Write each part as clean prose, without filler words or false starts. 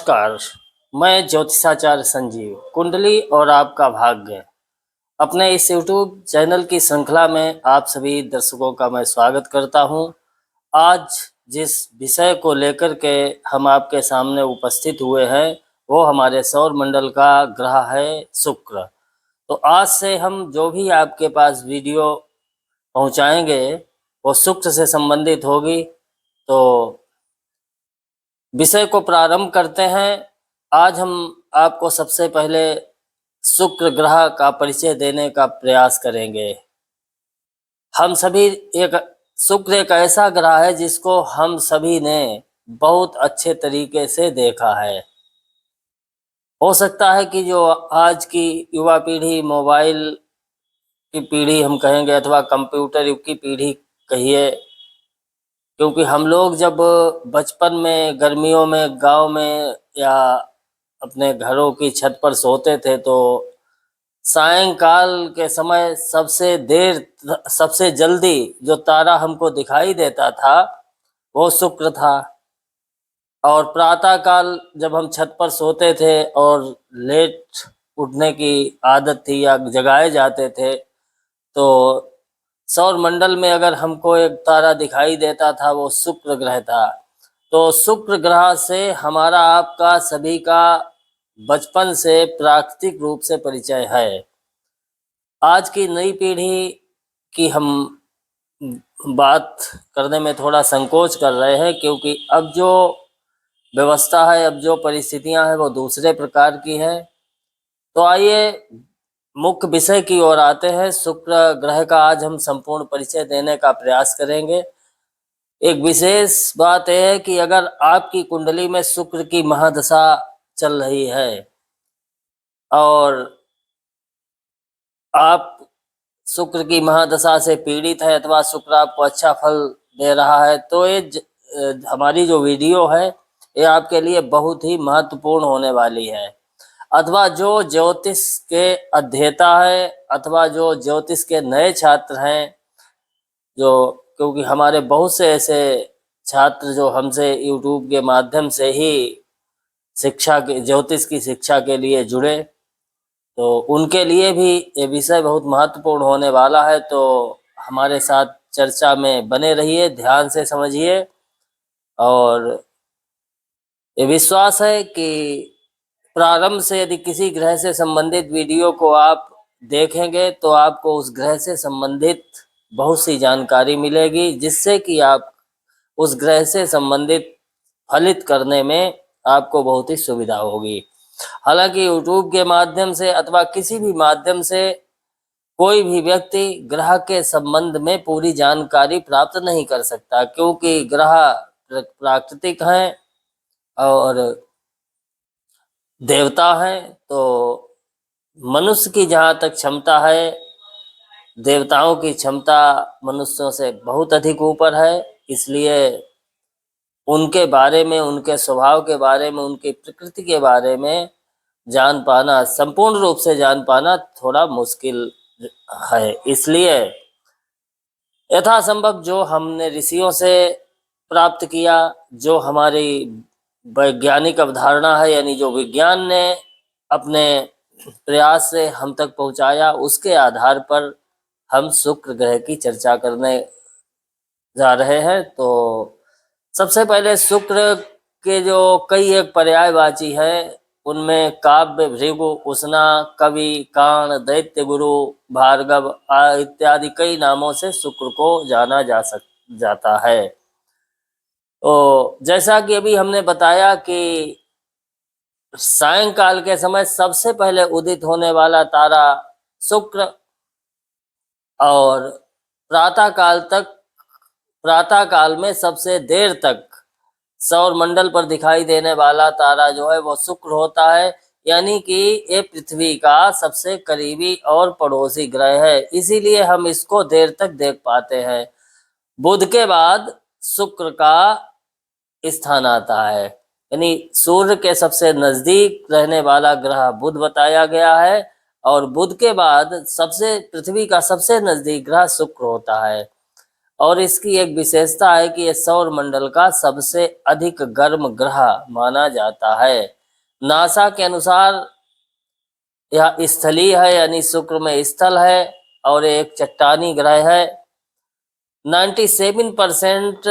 नमस्कार, मैं ज्योतिषाचार्य संजीव, कुंडली और आपका भाग्य अपने इस यूट्यूब चैनल की श्रृंखला में आप सभी दर्शकों का मैं स्वागत करता हूं। आज जिस विषय को लेकर के हम आपके सामने उपस्थित हुए हैं वो हमारे सौर मंडल का ग्रह है शुक्र। तो आज से हम जो भी आपके पास वीडियो पहुंचाएंगे वो शुक्र से संबंधित होगी। तो विषय को प्रारंभ करते हैं। आज हम आपको सबसे पहले शुक्र ग्रह का परिचय देने का प्रयास करेंगे। हम सभी एक शुक्र एक ऐसा ग्रह है जिसको हम सभी ने बहुत अच्छे तरीके से देखा है। हो सकता है कि जो आज की युवा पीढ़ी, मोबाइल की पीढ़ी हम कहेंगे अथवा कंप्यूटर युग की पीढ़ी कहिए, क्योंकि हम लोग जब बचपन में गर्मियों में गांव में या अपने घरों की छत पर सोते थे तो सायंकाल के समय सबसे जल्दी जो तारा हमको दिखाई देता था वो शुक्र था। और प्रातः काल जब हम छत पर सोते थे और लेट उठने की आदत थी या जगाए जाते थे तो सौर मंडल में अगर हमको एक तारा दिखाई देता था वो शुक्र ग्रह था। तो शुक्र ग्रह से हमारा आपका सभी का बचपन से प्राकृतिक रूप से परिचय है। आज की नई पीढ़ी की हम बात करने में थोड़ा संकोच कर रहे हैं, क्योंकि अब जो व्यवस्था है, अब जो परिस्थितियां हैं वो दूसरे प्रकार की है। तो आइए मुख्य विषय की ओर आते हैं। शुक्र ग्रह का आज हम संपूर्ण परिचय देने का प्रयास करेंगे। एक विशेष बात यह है कि अगर आपकी कुंडली में शुक्र की महादशा चल रही है और आप शुक्र की महादशा से पीड़ित है अथवा शुक्र आपको अच्छा फल दे रहा है तो हमारी जो वीडियो है ये आपके लिए बहुत ही महत्वपूर्ण होने वाली है। अथवा जो ज्योतिष के अध्येता है अथवा जो ज्योतिष के नए छात्र हैं, जो क्योंकि हमारे बहुत से ऐसे छात्र जो हमसे यूट्यूब के माध्यम से ही शिक्षा के ज्योतिष की शिक्षा के लिए जुड़े, तो उनके लिए भी ये विषय बहुत महत्वपूर्ण होने वाला है। तो हमारे साथ चर्चा में बने रहिए, ध्यान से समझिए। और ये विश्वास है कि प्रारंभ से यदि किसी ग्रह से संबंधित वीडियो को आप देखेंगे तो आपको उस ग्रह से संबंधित बहुत सी जानकारी मिलेगी, जिससे कि आप उस ग्रह से संबंधित फलित करने में आपको बहुत ही सुविधा होगी। हालांकि यूट्यूब के माध्यम से अथवा किसी भी माध्यम से कोई भी व्यक्ति ग्रह के संबंध में पूरी जानकारी प्राप्त नहीं कर सकता, क्योंकि ग्रह प्राकृतिक हैं और देवता हैं। तो मनुष्य की जहाँ तक क्षमता है, देवताओं की क्षमता मनुष्यों से बहुत अधिक ऊपर है। इसलिए उनके बारे में, उनके स्वभाव के बारे में, उनकी प्रकृति के बारे में जान पाना, संपूर्ण रूप से जान पाना थोड़ा मुश्किल है। इसलिए यथासंभव जो हमने ऋषियों से प्राप्त किया, जो हमारी वैज्ञानिक अवधारणा है, यानी जो विज्ञान ने अपने प्रयास से हम तक पहुंचाया, उसके आधार पर हम शुक्र ग्रह की चर्चा करने जा रहे हैं। तो सबसे पहले शुक्र के जो कई एक पर्यायवाची है, उनमें काव्य, भृगु, उष्णा, कवि, काण, दैत्य गुरु, भार्गव इत्यादि कई नामों से शुक्र को जाना जाता है। तो जैसा कि अभी हमने बताया कि सायंकाल के समय सबसे पहले उदित होने वाला तारा शुक्र, और प्रातः काल में सबसे देर तक सौर मंडल पर दिखाई देने वाला तारा जो है वो शुक्र होता है। यानी कि ये पृथ्वी का सबसे करीबी और पड़ोसी ग्रह है, इसीलिए हम इसको देर तक देख पाते हैं। बुध के बाद शुक्र का स्थान आता है, यानी सूर्य के सबसे नजदीक रहने वाला ग्रह बुध बताया गया है, और बुध के बाद पृथ्वी का सबसे नजदीक ग्रह शुक्र होता है। और इसकी एक विशेषता है कि ये सौर मंडल का सबसे अधिक गर्म ग्रह माना जाता है। नासा के अनुसार यह स्थलीय है, यानी शुक्र में स्थल है और एक चट्टानी ग्रह है। 97%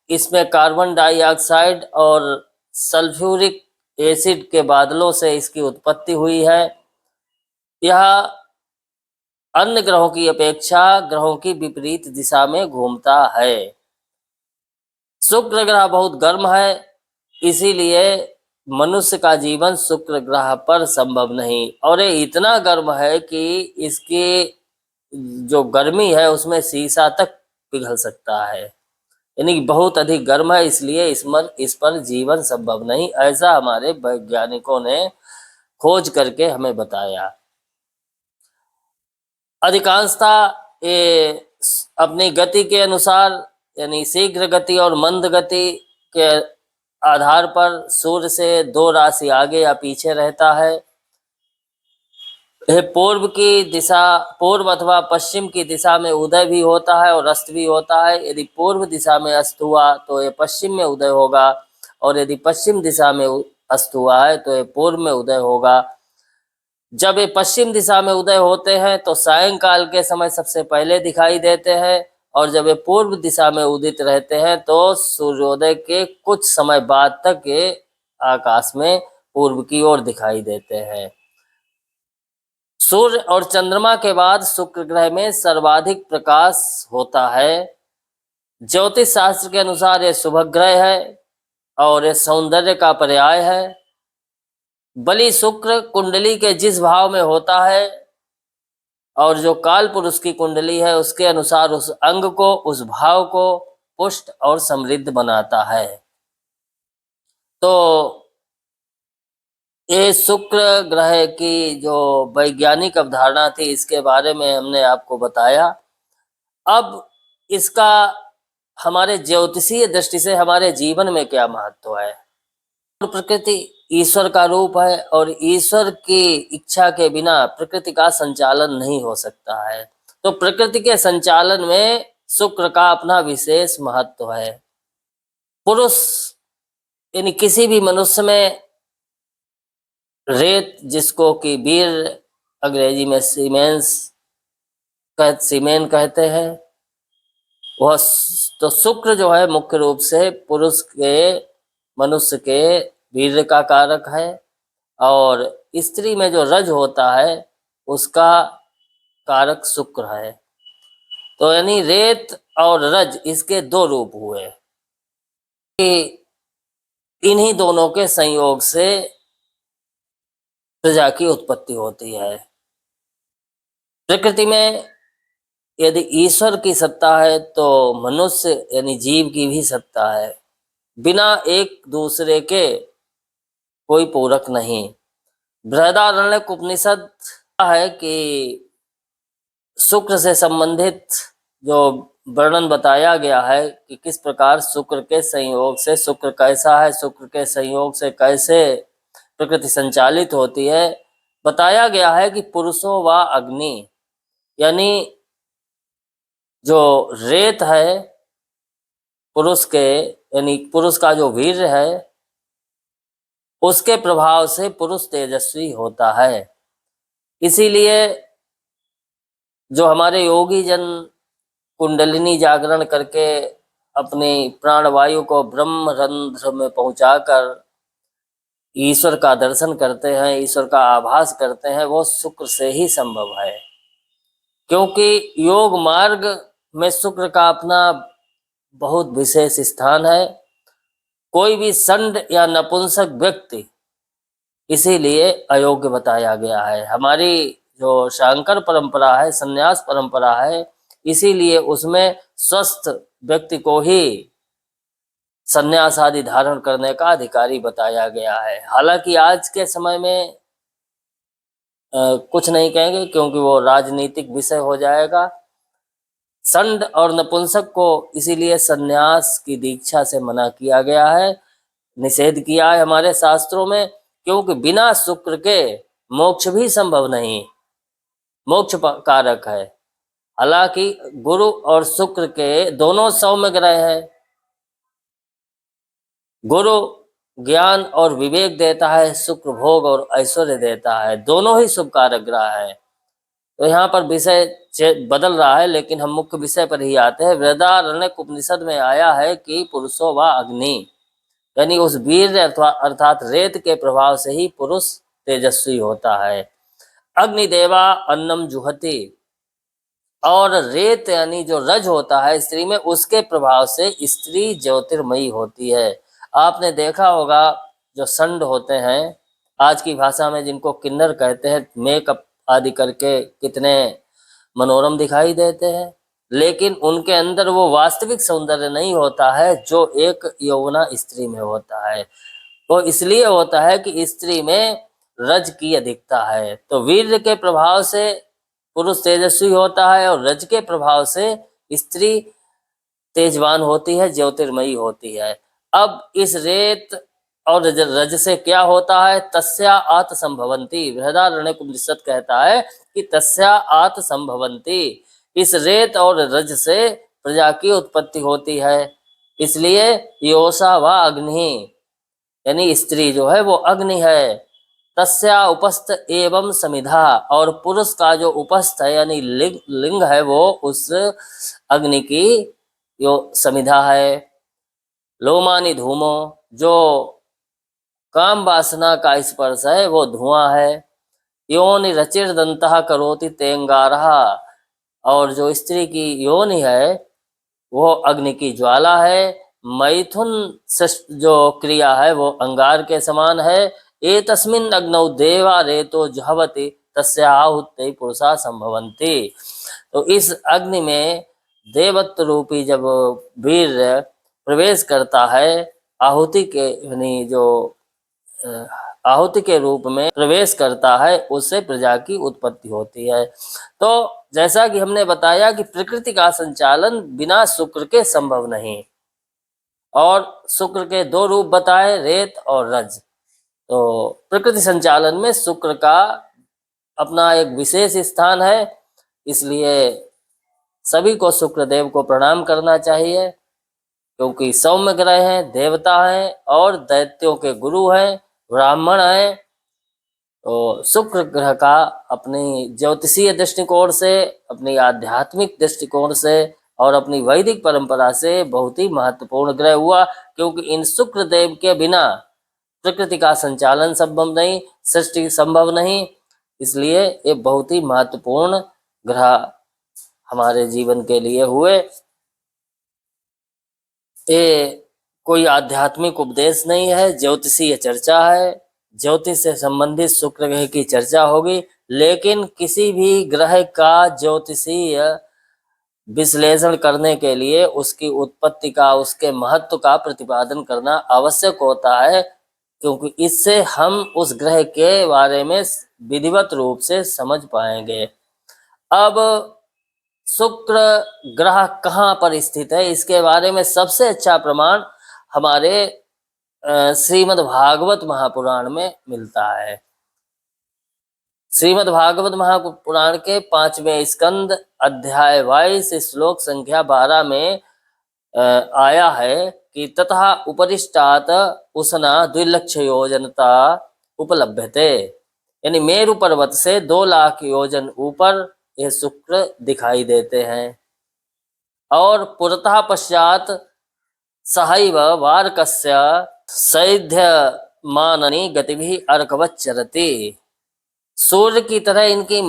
इसमें कार्बन डाइऑक्साइड और सल्फ्यूरिक एसिड के बादलों से इसकी उत्पत्ति हुई है। यह अन्य ग्रहों की अपेक्षा ग्रहों की विपरीत दिशा में घूमता है। शुक्र ग्रह बहुत गर्म है, इसीलिए मनुष्य का जीवन शुक्र ग्रह पर संभव नहीं। और ये इतना गर्म है कि इसकी जो गर्मी है उसमें शीशा तक पिघल सकता है, यानी बहुत अधिक गर्म है, इसलिए इस पर जीवन संभव नहीं, ऐसा हमारे वैज्ञानिकों ने खोज करके हमें बताया। अधिकांशतः ये अपनी गति के अनुसार, यानी शीघ्र गति और मंद गति के आधार पर सूर्य से 2 राशि आगे या पीछे रहता है। यह पूर्व अथवा पश्चिम की दिशा में उदय भी होता है और अस्त भी होता है। यदि पूर्व दिशा में अस्त हुआ तो ये पश्चिम में उदय होगा, और यदि पश्चिम दिशा में अस्त हुआ है तो ये पूर्व में उदय होगा। जब ये पश्चिम दिशा में उदय होते हैं तो सायंकाल के समय सबसे पहले दिखाई देते हैं, और जब ये पूर्व दिशा में उदित रहते हैं तो सूर्योदय के कुछ समय बाद तक ये आकाश में पूर्व की ओर दिखाई देते हैं। सूर्य और चंद्रमा के बाद शुक्र ग्रह में सर्वाधिक प्रकाश होता है। ज्योतिष शास्त्र के अनुसार ये शुभ ग्रह है और ये सौंदर्य का पर्याय है। बलि शुक्र कुंडली के जिस भाव में होता है और जो काल पुरुष की कुंडली है उसके अनुसार उस अंग को, उस भाव को पुष्ट और समृद्ध बनाता है। तो ये शुक्र ग्रह की जो वैज्ञानिक अवधारणा थी इसके बारे में हमने आपको बताया। अब इसका हमारे ज्योतिषीय दृष्टि से हमारे जीवन में क्या महत्व है। प्रकृति ईश्वर का रूप है और ईश्वर की इच्छा के बिना प्रकृति का संचालन नहीं हो सकता है। तो प्रकृति के संचालन में शुक्र का अपना विशेष महत्व है। पुरुष यानी किसी भी मनुष्य में रेत, जिसको कि वीर अंग्रेजी में सीमेन कहते हैं, वह तो शुक्र जो है मुख्य रूप से पुरुष के, मनुष्य के वीर्य का कारक है, और स्त्री में जो रज होता है उसका कारक शुक्र है। तो यानी रेत और रज इसके 2 रूप हुए कि इन्हीं दोनों के संयोग से प्रजा की उत्पत्ति होती है। प्रकृति में यदि ईश्वर की सत्ता है तो मनुष्य यानी जीव की भी सत्ता है। बिना एक दूसरे के कोई पूरक नहीं। बृहदारण्यक उपनिषद है कि शुक्र से संबंधित जो वर्णन बताया गया है कि किस प्रकार शुक्र के संयोग से, शुक्र कैसा है, शुक्र के संयोग से कैसे प्रकृति संचालित होती है, बताया गया है कि पुरुषो व अग्नि, यानी जो रेत है पुरुष के, यानी पुरुष का जो वीर्य है उसके प्रभाव से पुरुष तेजस्वी होता है। इसीलिए जो हमारे योगी जन कुंडलिनी जागरण करके अपनी प्राणवायु को ब्रह्म रंध्र में पहुंचाकर ईश्वर का दर्शन करते हैं, ईश्वर का आभास करते हैं, वो शुक्र से ही संभव है। क्योंकि योग मार्ग में शुक्र का अपना बहुत विशेष स्थान है। कोई भी षंड या नपुंसक व्यक्ति इसीलिए अयोग्य बताया गया है। हमारी जो शांकर परंपरा है, संन्यास परंपरा है, इसीलिए उसमें स्वस्थ व्यक्ति को ही संन्यास आदि धारण करने का अधिकारी बताया गया है। हालांकि आज के समय में कुछ नहीं कहेंगे क्योंकि वो राजनीतिक विषय हो जाएगा। षंड और नपुंसक को इसीलिए संन्यास की दीक्षा से मना किया गया है, निषेध किया है हमारे शास्त्रों में, क्योंकि बिना शुक्र के मोक्ष भी संभव नहीं, मोक्ष कारक है। हालांकि गुरु और शुक्र के दोनों सौम्य ग्रह हैं। गुरु ज्ञान और विवेक देता है, शुक्र भोग और ऐश्वर्य देता है, दोनों ही शुभ कारक ग्रह हैं। तो यहाँ पर विषय बदल रहा है, लेकिन हम मुख्य विषय पर ही आते हैं। वृहदारण्यक उपनिषद में आया है कि पुरुषो व अग्नि, यानी उस वीर अर्थात रेत के प्रभाव से ही पुरुष तेजस्वी होता है। अग्निदेवा अन्नम जुहति, और रेत यानी जो रज होता है स्त्री में, उसके प्रभाव से स्त्री ज्योतिर्मयी होती है। आपने देखा होगा जो संड होते हैं, आज की भाषा में जिनको किन्नर कहते हैं, मेकअप आदि करके कितने मनोरम दिखाई देते हैं, लेकिन उनके अंदर वो वास्तविक सौंदर्य नहीं होता है जो एक यौवना स्त्री में होता है। वो इसलिए होता है कि स्त्री में रज की अधिकता है। तो वीर्य के प्रभाव से पुरुष तेजस्वी होता है और रज के प्रभाव से स्त्री तेजवान होती है, ज्योतिर्मयी होती है। अब इस रेत और रज से क्या होता है? तस्या आत संभवंती। बृहदारण्यक उपनिषद कहता है कि तस्या आत संभवंती, इस रेत और रज से प्रजा की उत्पत्ति होती है। इसलिए योषा व अग्नि, यानी स्त्री जो है वो अग्नि है। तस्या उपस्थ एवं समिधा, और पुरुष का जो उपस्थ है यानी लिंग है वो उस अग्नि की जो समिधा है। लोमानी धूमो, जो काम वासना का स्पर्श है वो धुआं है। योनि रचिर दंतः करोति तेंगारः, और जो स्त्री की योनि है वो अग्नि की ज्वाला है। मैथुन जो क्रिया है वो अंगार के समान है। एतस्मिन् अग्नौ देवा रेतो जुहवति तस्या आहुति पुरुषा संभवन्ति। तो इस अग्नि में देवत्व रूपी जब वीर प्रवेश करता है, आहुति के यानी जो आहुति के रूप में प्रवेश करता है, उससे प्रजा की उत्पत्ति होती है। तो जैसा कि हमने बताया कि प्रकृति का संचालन बिना शुक्र के संभव नहीं, और शुक्र के दो रूप बताए, रेत और रज। तो प्रकृति संचालन में शुक्र का अपना एक विशेष स्थान है, इसलिए सभी को शुक्रदेव को प्रणाम करना चाहिए, क्योंकि सौम्य ग्रह हैं, देवता हैं और दैत्यों के गुरु हैं, ब्राह्मण हैं। तो शुक्र ग्रह का अपनी ज्योतिषीय दृष्टिकोण से, अपनी आध्यात्मिक दृष्टिकोण से और अपनी वैदिक परंपरा से बहुत ही महत्वपूर्ण ग्रह हुआ, क्योंकि इन शुक्र देव के बिना प्रकृति का संचालन संभव नहीं, सृष्टि संभव नहीं। इसलिए ये बहुत ही महत्वपूर्ण ग्रह हमारे जीवन के लिए हुए। ये कोई आध्यात्मिक उपदेश नहीं है, ज्योतिषीय चर्चा है। ज्योतिष से संबंधित शुक्र ग्रह की चर्चा होगी, लेकिन किसी भी ग्रह का ज्योतिषीय विश्लेषण करने के लिए उसकी उत्पत्ति का, उसके महत्व का प्रतिपादन करना आवश्यक होता है, क्योंकि इससे हम उस ग्रह के बारे में विधिवत रूप से समझ पाएंगे। अब शुक्र ग्रह कहाँ पर स्थित है, इसके बारे में सबसे अच्छा प्रमाण हमारे श्रीमद् भागवत महापुराण में मिलता है। श्रीमद् भागवत महापुराण के 5वें स्कंद अध्याय 22 श्लोक संख्या 12 में आया है कि तथा उपरिष्टात उष्णा 2 लाख योजनता उपलभ्यते, यानी मेरु पर्वत से 2 लाख योजन ऊपर यह शुक्र दिखाई देते हैं। और पुरतः पश्चात सहैव वार्कस्य सैध्यमाननि गतिभिः अर्कवत् चरति, सूर्य की तरह इनकी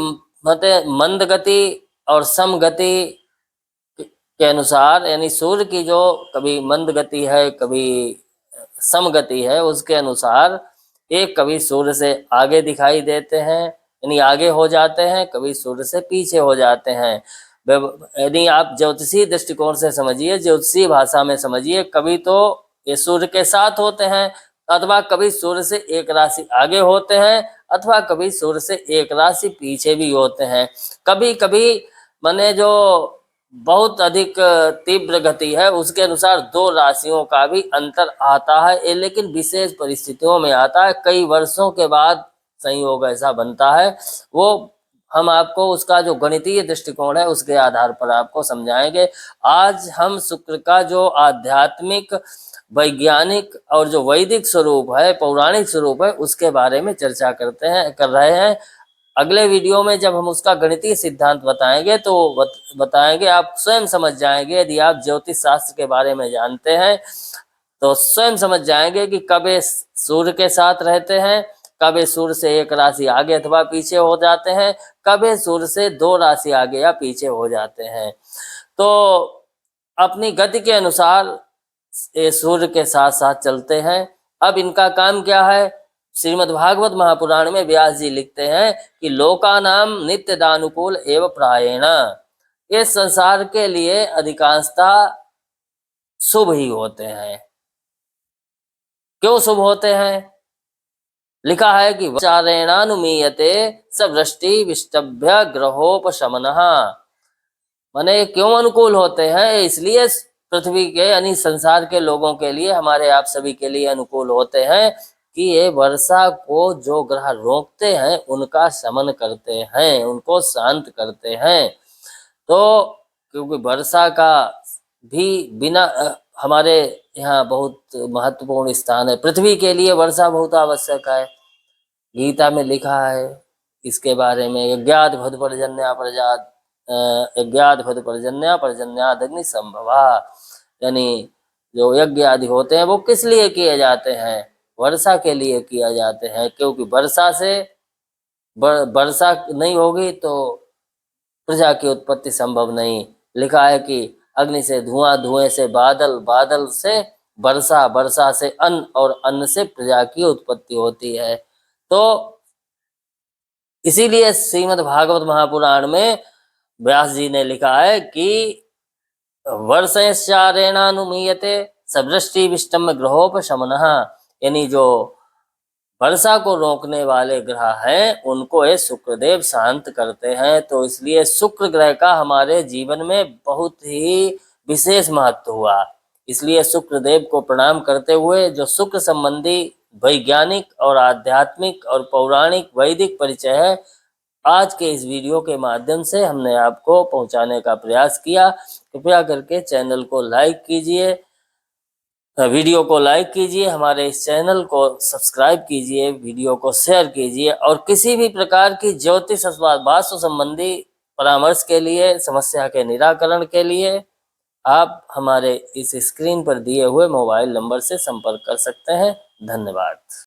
मंद गति और सम गति के अनुसार, यानी सूर्य की जो कभी मंद गति है कभी सम गति है, उसके अनुसार एक कभी सूर्य से आगे दिखाई देते हैं, यानी आगे हो जाते हैं, कभी सूर्य से पीछे हो जाते हैं। यदि आप ज्योतिषीय दृष्टिकोण से समझिए, ज्योतिषीय भाषा में समझिए, कभी तो ये सूर्य के साथ होते हैं, अथवा कभी सूर्य से एक राशि आगे होते हैं, अथवा कभी सूर्य से एक राशि पीछे भी होते हैं। कभी कभी माने जो बहुत अधिक तीव्र गति है उसके अनुसार 2 राशियों का भी अंतर आता है, लेकिन विशेष परिस्थितियों में आता है। कई वर्षों के बाद संयोग ऐसा बनता है, वो हम आपको उसका जो गणितीय दृष्टिकोण है उसके आधार पर आपको समझाएंगे। आज हम शुक्र का जो आध्यात्मिक, वैज्ञानिक और जो वैदिक स्वरूप है, पौराणिक स्वरूप है, उसके बारे में चर्चा कर रहे हैं। अगले वीडियो में जब हम उसका गणितीय सिद्धांत बताएंगे तो बताएंगे, आप स्वयं समझ जाएंगे। यदि आप ज्योतिष शास्त्र के बारे में जानते हैं तो स्वयं समझ जाएंगे कि कब ये सूर्य के साथ रहते हैं, कब ये सूर्य से एक राशि आगे अथवा पीछे हो जाते हैं, कब ये सूर्य से 2 राशि आगे या पीछे हो जाते हैं। तो अपनी गति के अनुसार ये सूर्य के साथ साथ चलते हैं। अब इनका काम क्या है? श्रीमद् भागवत महापुराण में व्यास जी लिखते हैं कि लोकानाम नित्य दानुकूल एवं प्रायेण, इस संसार के लिए अधिकांशता शुभ ही होते हैं। क्यों शुभ होते हैं? लिखा है कि चारेणानुमीयते सवृष्टि विष्टभ्य ग्रहोपशमनः, माने क्यों अनुकूल होते हैं? इसलिए पृथ्वी के यानी संसार के लोगों के लिए, हमारे आप सभी के लिए अनुकूल होते हैं कि ये वर्षा को जो ग्रह रोकते हैं उनका शमन करते हैं, उनको शांत करते हैं। तो क्योंकि वर्षा का भी बिना हमारे यहाँ बहुत महत्वपूर्ण स्थान है। पृथ्वी के लिए वर्षा बहुत आवश्यक है। गीता में लिखा है इसके बारे में, यज्ञाद भद पर्जन्या प्रजात यज्ञाद भद पर्जन्या पर्जन्याद अग्नि संभवा, यानी जो यज्ञ आदि होते हैं वो किस लिए किए जाते हैं? वर्षा के लिए किया जाते हैं, क्योंकि वर्षा से वर्षा नहीं होगी तो प्रजा की उत्पत्ति संभव नहीं। लिखा है कि अग्नि से धुआं, धुएं से बादल, बादल से वर्षा, वर्षा से अन्न और अन्न से प्रजा की उत्पत्ति होती है। तो इसीलिए श्रीमद् भागवत महापुराण में व्यास जी ने लिखा है कि वर्षयश्चारेणानुमीयते सवृष्टि विष्टम ग्रहोपशमनः, यानी जो वर्षा को रोकने वाले ग्रह हैं उनको ये शुक्रदेव शांत करते हैं। तो इसलिए शुक्र ग्रह का हमारे जीवन में बहुत ही विशेष महत्व हुआ। इसलिए शुक्रदेव को प्रणाम करते हुए जो शुक्र संबंधी वैज्ञानिक और आध्यात्मिक और पौराणिक वैदिक परिचय है, आज के इस वीडियो के माध्यम से हमने आपको पहुंचाने का प्रयास किया। कृपया करके चैनल को लाइक कीजिए, वीडियो को लाइक कीजिए, हमारे इस चैनल को सब्सक्राइब कीजिए, वीडियो को शेयर कीजिए, और किसी भी प्रकार की ज्योतिष अथवा वास्तु संबंधी परामर्श के लिए, समस्या के निराकरण के लिए आप हमारे इस स्क्रीन पर दिए हुए मोबाइल नंबर से संपर्क कर सकते हैं। धन्यवाद।